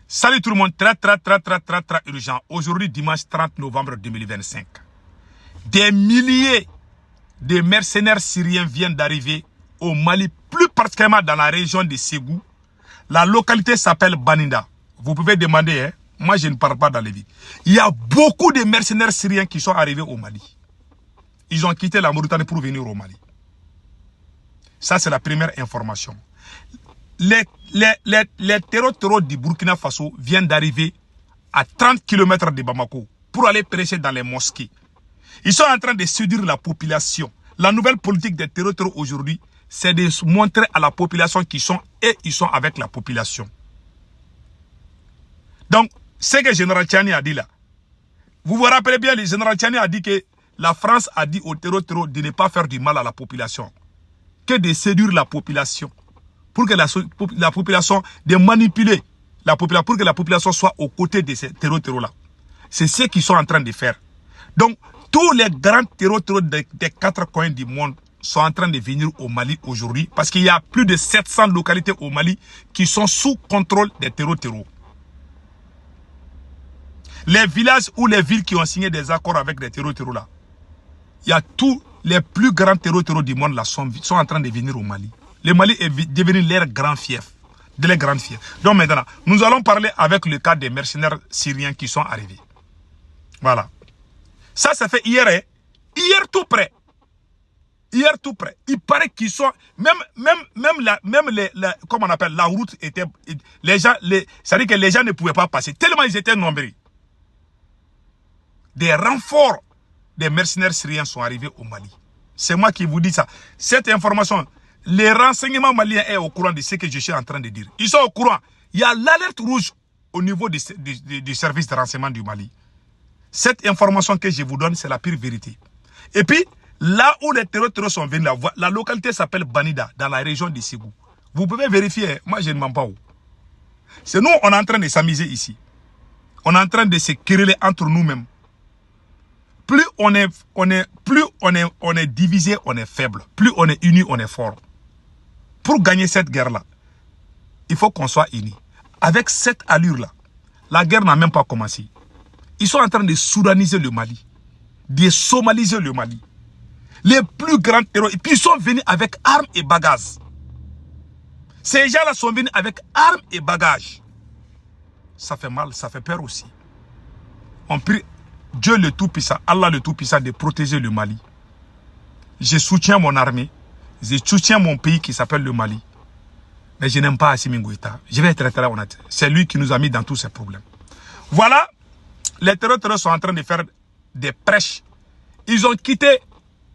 Salut tout le monde, très urgent. Aujourd'hui, dimanche 30 novembre 2025. Des milliers de mercenaires syriens viennent d'arriver au Mali, plus particulièrement dans la région de Ségou. La localité s'appelle Baninda. Vous pouvez demander, hein? Moi je ne parle pas dans les villes. Il y a beaucoup de mercenaires syriens qui sont arrivés au Mali. Ils ont quitté la Mauritanie pour venir au Mali. Ça c'est la première information. Les terreaux du Burkina Faso viennent d'arriver à 30 km de Bamako pour aller prêcher dans les mosquées. Ils sont en train de séduire la population. La nouvelle politique des terreaux aujourd'hui, c'est de montrer à la population qu'ils sont et ils sont avec la population. Donc, ce que le général Tchani a dit là, vous vous rappelez bien, le général Tchani a dit que la France a dit aux terreaux de ne pas faire du mal à la population, que de séduire la population. Pour que la population, de manipuler la population, pour que la population soit aux côtés de ces terreaux-là. C'est ce qu'ils sont en train de faire. Donc, tous les grands terreaux des 4 coins du monde sont en train de venir au Mali aujourd'hui parce qu'il y a plus de 700 localités au Mali qui sont sous contrôle des terreaux. Les villages ou les villes qui ont signé des accords avec des terreaux là, il y a tous les plus grands terreaux du monde là sont en train de venir au Mali. Le Mali est devenu leur grand fief. De leur grande fief. Donc maintenant, nous allons parler avec le cas des mercenaires syriens qui sont arrivés. Voilà. Ça, ça fait hier, hein? Hier tout près. Hier tout près. Il paraît qu'ils sont... Comment on appelle, la route était... Les gens, c'est-à-dire que les gens ne pouvaient pas passer. Tellement ils étaient nombreux. Des renforts des mercenaires syriens sont arrivés au Mali. C'est moi qui vous dis ça. Cette information... Les renseignements maliens sont au courant de ce que je suis en train de dire. Ils sont au courant. Il y a l'alerte rouge au niveau du service de renseignement du Mali. Cette information que je vous donne, c'est la pure vérité. Et puis, là où les terroristes sont venus, la localité s'appelle Banida, dans la région de Ségou. Vous pouvez vérifier, moi je ne mens pas où. C'est nous, on est en train de s'amuser ici. On est en train de se quereller entre nous-mêmes. Plus on est divisé, on est faible. Plus on est unis, on est fort. Pour gagner cette guerre-là, il faut qu'on soit unis. Avec cette allure-là, la guerre n'a même pas commencé. Ils sont en train de soudaniser le Mali, de somaliser le Mali. Les plus grands terroristes, et puis ils sont venus avec armes et bagages. Ces gens-là sont venus avec armes et bagages. Ça fait mal, ça fait peur aussi. On prie Dieu le Tout-Puissant, Allah le Tout-Puissant de protéger le Mali. Je soutiens mon armée. Je soutiens mon pays qui s'appelle le Mali. Mais je n'aime pas Assimi Goïta. Je vais être très honnête. C'est lui qui nous a mis dans tous ces problèmes. Voilà. Les terroristes sont en train de faire des prêches. Ils ont quitté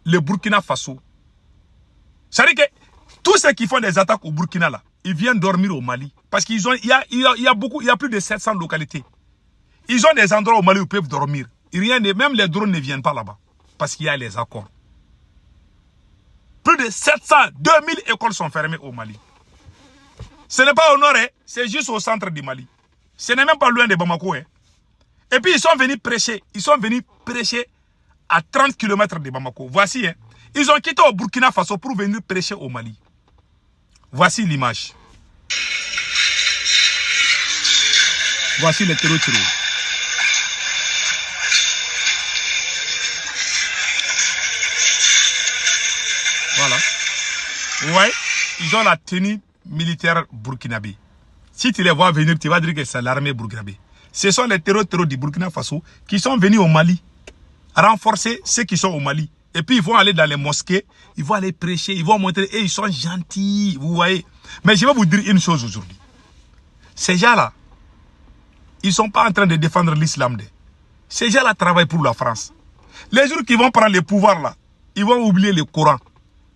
le Burkina Faso. C'est-à-dire que tous ceux qui font des attaques au Burkina, là, ils viennent dormir au Mali. Parce qu'il y a plus de 700 localités. Ils ont des endroits au Mali où ils peuvent dormir. Même les drones ne viennent pas là-bas. Parce qu'il y a les accords. Plus de 700, 2000 écoles sont fermées au Mali. Ce n'est pas au nord, hein, c'est juste au centre du Mali. Ce n'est même pas loin de Bamako. Hein. Et puis ils sont venus prêcher. Ils sont venus prêcher à 30 km de Bamako. Voici, hein, ils ont quitté au Burkina Faso pour venir prêcher au Mali. Voici l'image. Voici les terroristes. Voilà. Ouais, ils ont la tenue militaire burkinabé. Si tu les vois venir, tu vas dire que c'est l'armée burkinabé. Ce sont les terroristes du Burkina Faso qui sont venus au Mali renforcer ceux qui sont au Mali. Et puis ils vont aller dans les mosquées, ils vont aller prêcher, ils vont montrer, et ils sont gentils, vous voyez. Mais je vais vous dire une chose aujourd'hui. Ces gens-là, ils ne sont pas en train de défendre l'islam. Ces gens-là travaillent pour la France. Les jours qu'ils vont prendre le pouvoir là, ils vont oublier le Coran.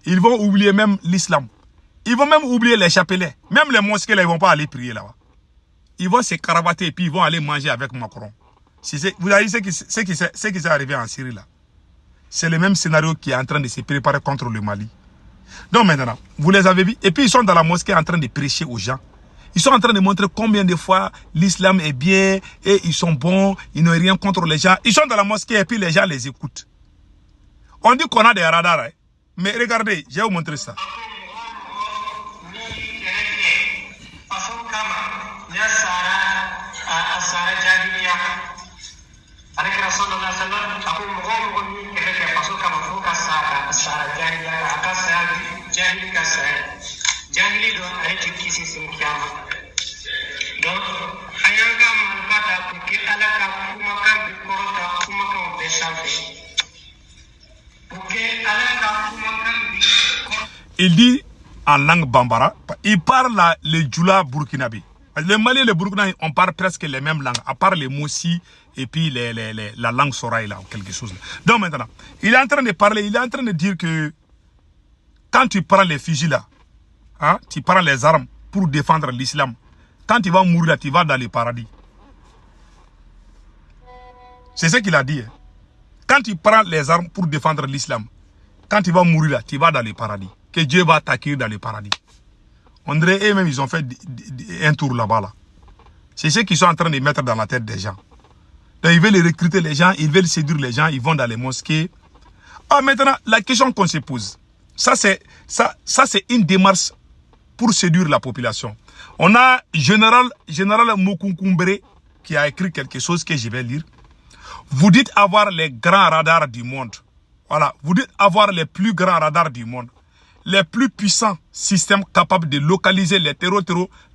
Ils vont oublier même l'islam. Ils vont même oublier les chapelets. Même les mosquées, là, ils ne vont pas aller prier là-bas. Ils vont se carabater et puis ils vont aller manger avec Macron. Vous avez vu ce qui s'est arrivé en Syrie là. C'est le même scénario qui est en train de se préparer contre le Mali. Donc maintenant, vous les avez vus. Et puis ils sont dans la mosquée en train de prêcher aux gens. Ils sont en train de montrer combien de fois l'islam est bien et ils sont bons, ils n'ont rien contre les gens. Ils sont dans la mosquée et puis les gens les écoutent. On dit qu'on a des radars. Hein. Mais regardez, je vais vous montrer ça. Il dit en langue bambara, il parle le djoula burkinabé. Le Mali et le Burkina, on parle presque les mêmes langues, à part les moussi et puis la langue soraï là, ou quelque chose là. Donc maintenant, il est en train de parler, il est en train de dire que quand tu prends les fusils là, hein, tu prends les armes pour défendre l'islam, quand tu vas mourir là, tu vas dans le paradis. C'est ce qu'il a dit. Hein. Quand tu prends les armes pour défendre l'islam, quand tu vas mourir là, tu vas dans le paradis. Que Dieu va t'accueillir dans le paradis. On dirait eux-mêmes, ils ont fait un tour là-bas. Là. C'est ce qu'ils sont en train de mettre dans la tête des gens. Donc, ils veulent recruter les gens, ils veulent séduire les gens, ils vont dans les mosquées. Ah, maintenant, la question qu'on se pose, ça c'est une démarche pour séduire la population. On a Général Mokunkumbre qui a écrit quelque chose que je vais lire. Vous dites avoir les grands radars du monde. Voilà, vous dites avoir les plus grands radars du monde. Les plus puissants systèmes capables de localiser les terreaux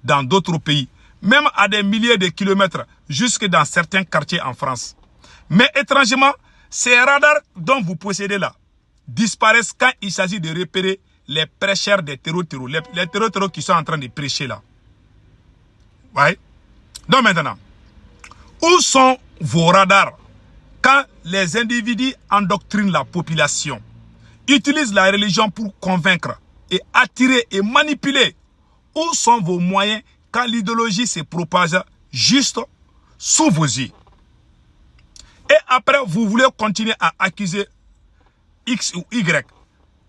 dans d'autres pays, même à des milliers de kilomètres, jusque dans certains quartiers en France. Mais étrangement, ces radars dont vous possédez là disparaissent quand il s'agit de repérer les prêcheurs des terreaux, les terreaux qui sont en train de prêcher là. Ouais. Donc maintenant, où sont vos radars quand les individus endoctrinent la population? Utilisent la religion pour convaincre et attirer et manipuler. Où sont vos moyens quand l'idéologie se propage juste sous vos yeux? Et après, vous voulez continuer à accuser X ou Y.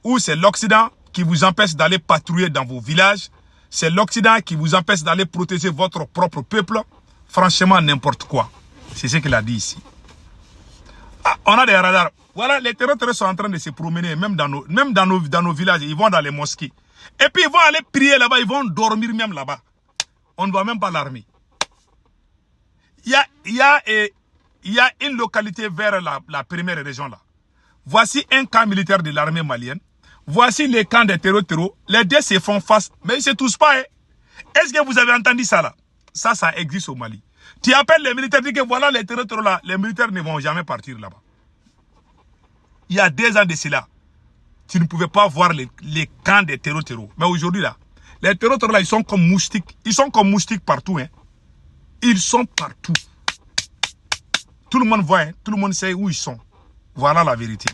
Ou c'est l'Occident qui vous empêche d'aller patrouiller dans vos villages. C'est l'Occident qui vous empêche d'aller protéger votre propre peuple. Franchement, n'importe quoi. C'est ce qu'il a dit ici. Ah, on a des radars. Voilà, les terroristes sont en train de se promener, même dans nos villages, ils vont dans les mosquées. Et puis ils vont aller prier là-bas, ils vont dormir même là-bas. On ne voit même pas l'armée. Il y a une localité vers la première région là. Voici un camp militaire de l'armée malienne. Voici les camps des terroristes. Les deux se font face, mais ils ne se touchent pas. Hein. Est-ce que vous avez entendu ça là? Ça existe au Mali. Tu appelles les militaires, tu dis que voilà les terroristes là, les militaires ne vont jamais partir là-bas. Il y a 2 ans de cela, tu ne pouvais pas voir les camps des terroristes. Mais aujourd'hui là, les terroristes là, ils sont comme moustiques. Ils sont comme moustiques partout. Hein. Ils sont partout. Tout le monde voit, hein. Tout le monde sait où ils sont. Voilà la vérité.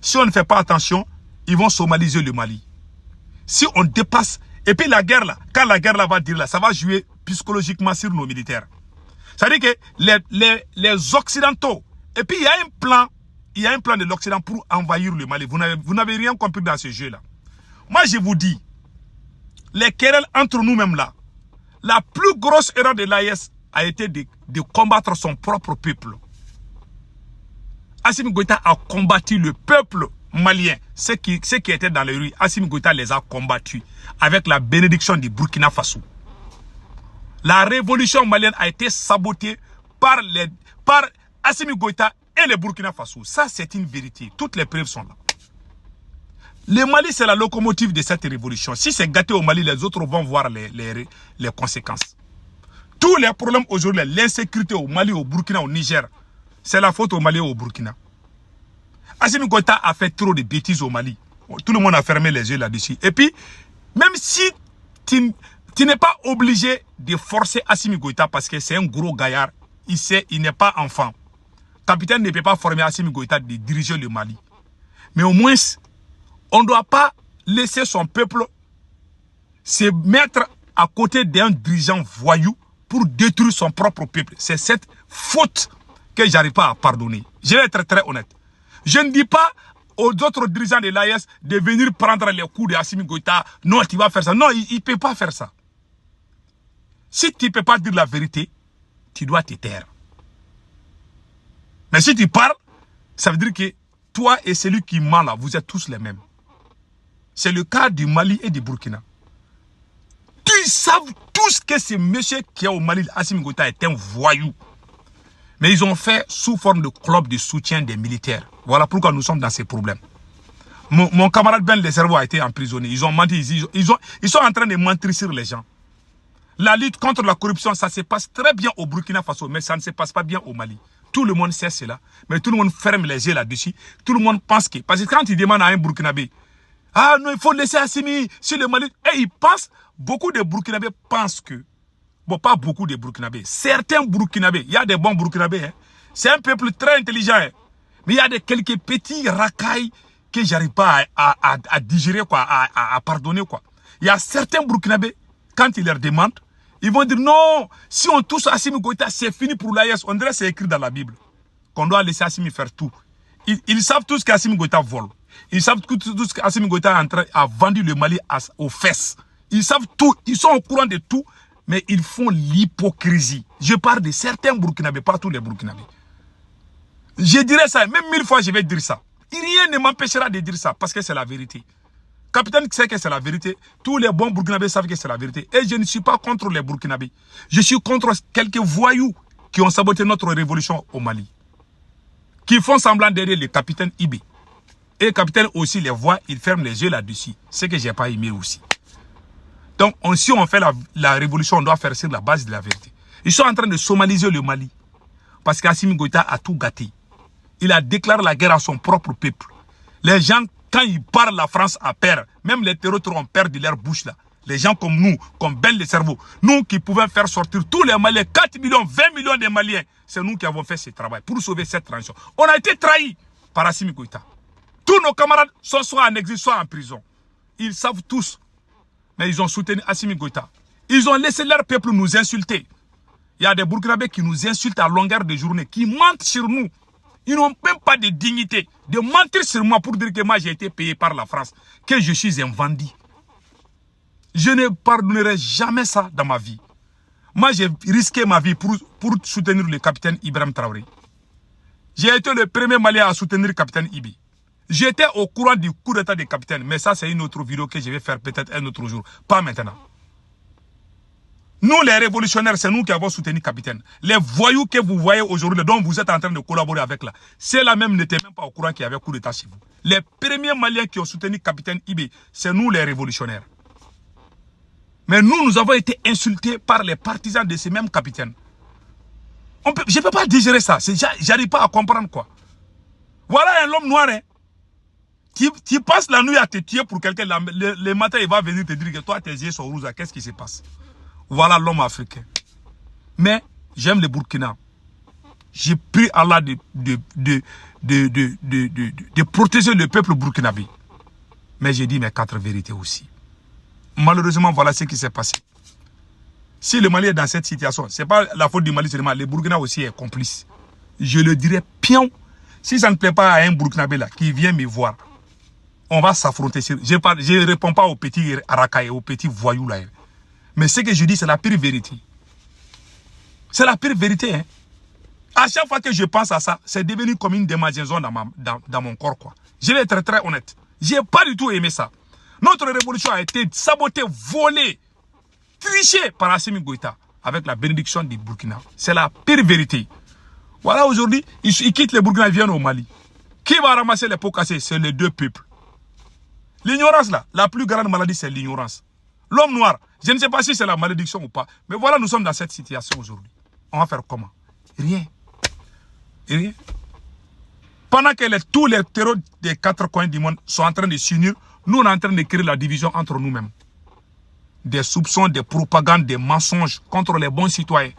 Si on ne fait pas attention, ils vont somaliser le Mali. Si on dépasse, et puis la guerre là, quand la guerre là va dire là, ça va jouer psychologiquement sur nos militaires. C'est-à-dire que les Occidentaux, et puis il y a un plan de l'Occident pour envahir le Mali. Vous n'avez rien compris dans ce jeu-là. Moi, je vous dis, les querelles entre nous-mêmes là, la plus grosse erreur de l'AES a été de combattre son propre peuple. Assimi Goïta a combattu le peuple malien. Ceux qui étaient dans les rues, Assimi Goïta les a combattus avec la bénédiction du Burkina Faso. La révolution malienne a été sabotée par Assimi Goïta et le Burkina Faso. Ça, c'est une vérité. Toutes les preuves sont là. Le Mali, c'est la locomotive de cette révolution. Si c'est gâté au Mali, les autres vont voir les conséquences. Tous les problèmes aujourd'hui, l'insécurité au Mali, au Burkina, au Niger, c'est la faute au Mali et au Burkina. Assimi Goïta a fait trop de bêtises au Mali. Tout le monde a fermé les yeux là-dessus. Et puis, même si tu n'es pas obligé de forcer Assimi Goïta parce que c'est un gros gaillard, il n'est pas enfant. Capitaine ne peut pas former Assimi Goïta de diriger le Mali. Mais au moins, on ne doit pas laisser son peuple se mettre à côté d'un dirigeant voyou pour détruire son propre peuple. C'est cette faute que je n'arrive pas à pardonner. Je vais être très honnête. Je ne dis pas aux autres dirigeants de l'AES de venir prendre les coups de Assimi Goïta. Non, tu vas faire ça. Non, il ne peut pas faire ça. Si tu ne peux pas dire la vérité, tu dois te taire. Mais si tu parles, ça veut dire que toi et celui qui ment là, vous êtes tous les mêmes. C'est le cas du Mali et du Burkina. Tu Ils savent tous que ce monsieur qui est au Mali, Assimi Goïta, est un voyou. Mais ils ont fait sous forme de club de soutien des militaires. Voilà pourquoi nous sommes dans ces problèmes. Mon camarade Ben Le Cerveau a été emprisonné. Ils ont menti. Ils sont en train de mentir sur les gens. La lutte contre la corruption, ça se passe très bien au Burkina Faso, mais ça ne se passe pas bien au Mali. Tout le monde sait cela, mais tout le monde ferme les yeux là-dessus. Tout le monde pense que... Parce que quand il demande à un Burkinabé, ah non, il faut laisser Assimi sur le Mali. Et ils pensent, beaucoup de Burkinabés pensent que... Bon, pas beaucoup de Burkinabés. Certains Burkinabés, il y a des bons Burkinabés. Hein. C'est un peuple très intelligent. Hein. Mais il y a quelques petits racailles que j'arrive pas à digérer, quoi, à pardonner. Quoi. Il y a certains Burkinabés, quand ils leur demandent, ils vont dire non, si on touche Assimi Goïta, c'est fini pour l'AES. On dirait que c'est écrit dans la Bible qu'on doit laisser Assimi faire tout. Ils savent tous qu'Assimi Goïta vole. Ils savent tous qu'Assimi Goïta a vendu le Mali aux fesses. Ils savent tout, ils sont au courant de tout, mais ils font l'hypocrisie. Je parle de certains Burkinabés, pas tous les Burkinabés. Je dirais ça, même 1000 fois je vais dire ça. Rien ne m'empêchera de dire ça, parce que c'est la vérité. Capitaine sait que c'est la vérité. Tous les bons Burkinabés savent que c'est la vérité. Et je ne suis pas contre les Burkinabés. Je suis contre quelques voyous qui ont saboté notre révolution au Mali. Qui font semblant d'aider le capitaine Ibé. Et le capitaine aussi les voit, il ferme les yeux là-dessus. Ce que je n'ai pas aimé aussi. Donc, si on fait la révolution, on doit faire sur la base de la vérité. Ils sont en train de somaliser le Mali. Parce qu'Assimi Goïta a tout gâté. Il a déclaré la guerre à son propre peuple. Les gens, quand ils parlent, la France a peur. Même les terroristes ont peur de leur bouche là. Les gens comme nous, comme Ben Le Cerveau, nous qui pouvions faire sortir tous les Maliens, 4 millions, 20 millions de Maliens, c'est nous qui avons fait ce travail pour sauver cette transition. On a été trahis par Assimi Goïta. Tous nos camarades sont soit en exil, soit en prison. Ils savent tous. Mais ils ont soutenu Assimi Goïta. Ils ont laissé leur peuple nous insulter. Il y a des Burkinabés qui nous insultent à longueur de journée, qui mentent sur nous. Ils n'ont même pas de dignité de mentir sur moi pour dire que moi j'ai été payé par la France, que je suis un vendu. Je ne pardonnerai jamais ça dans ma vie. Moi j'ai risqué ma vie pour soutenir le capitaine Ibrahim Traoré. J'ai été le premier Malien à soutenir le capitaine Ibi. J'étais au courant du coup d'état des capitaines, mais ça c'est une autre vidéo que je vais faire peut-être un autre jour, pas maintenant. Nous, les révolutionnaires, c'est nous qui avons soutenu le capitaine. Les voyous que vous voyez aujourd'hui, dont vous êtes en train de collaborer avec là, ceux-là même n'étaient même pas au courant qu'il y avait coup d'état chez vous. Les premiers Maliens qui ont soutenu le capitaine Ibé, c'est nous les révolutionnaires. Mais nous avons été insultés par les partisans de ces mêmes capitaines. Je ne peux pas digérer ça. J'arrive pas à comprendre quoi. Voilà un homme noir. Hein. Tu passes la nuit à te tuer pour quelqu'un. Le matin, il va venir te dire que toi, tes yeux sont rouges. Qu'est-ce qui se passe? Voilà l'homme africain. Mais j'aime le Burkina. J'ai pris Allah de protéger le peuple burkinabé. Mais j'ai dit mes 4 vérités aussi. Malheureusement, voilà ce qui s'est passé. Si le Mali est dans cette situation, ce n'est pas la faute du Mali seulement, le Burkina aussi est complice. Je le dirais pion. Si ça ne plaît pas à un Burkinabé là, qui vient me voir, on va s'affronter. Je ne réponds pas aux petits arakaïs, aux petits voyous là. Mais ce que je dis, c'est la pire vérité. C'est la pire vérité. Hein. À chaque fois que je pense à ça, c'est devenu comme une démangeaison dans mon corps. Quoi. Je vais être très honnête. Je n'ai pas du tout aimé ça. Notre révolution a été sabotée, volée, trichée par Assimi Goïta avec la bénédiction du Burkina. C'est la pire vérité. Voilà, aujourd'hui, ils quittent le Burkina et viennent au Mali. Qui va ramasser les pots cassés? C'est les deux peuples. L'ignorance là, la plus grande maladie, c'est l'ignorance. L'homme noir, je ne sais pas si c'est la malédiction ou pas. Mais voilà, nous sommes dans cette situation aujourd'hui. On va faire comment? Rien. Rien. Pendant que tous les terroristes des 4 coins du monde sont en train de s'unir, nous on est en train de créer la division entre nous-mêmes. Des soupçons, des propagandes, des mensonges contre les bons citoyens.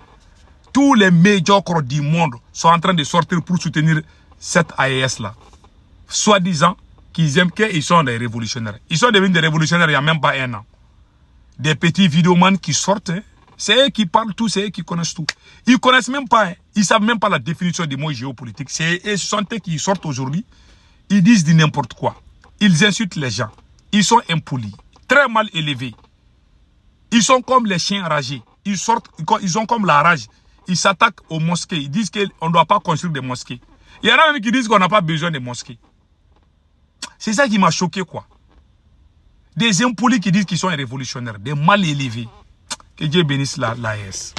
Tous les médiocres du monde sont en train de sortir pour soutenir cette AES-là. Soi-disant qu'ils aiment qu'ils sont des révolutionnaires. Ils sont devenus des révolutionnaires il n'y a même pas 1 an. Des petits vidéomans qui sortent, hein. C'est eux qui parlent tout, c'est eux qui connaissent tout. Ils ne connaissent même pas, hein. Ils ne savent même pas la définition des mots géopolitiques. Ce sont eux qui sortent aujourd'hui. Ils disent du n'importe quoi. Ils insultent les gens. Ils sont impolis, très mal élevés. Ils sont comme les chiens enragés. Ils ont comme la rage. Ils s'attaquent aux mosquées. Ils disent qu'on ne doit pas construire des mosquées. Il y en a même qui disent qu'on n'a pas besoin de mosquées. C'est ça qui m'a choqué, quoi. Des impolis qui disent qu'ils sont révolutionnaires, des mal élevés. Que Dieu bénisse l'AES.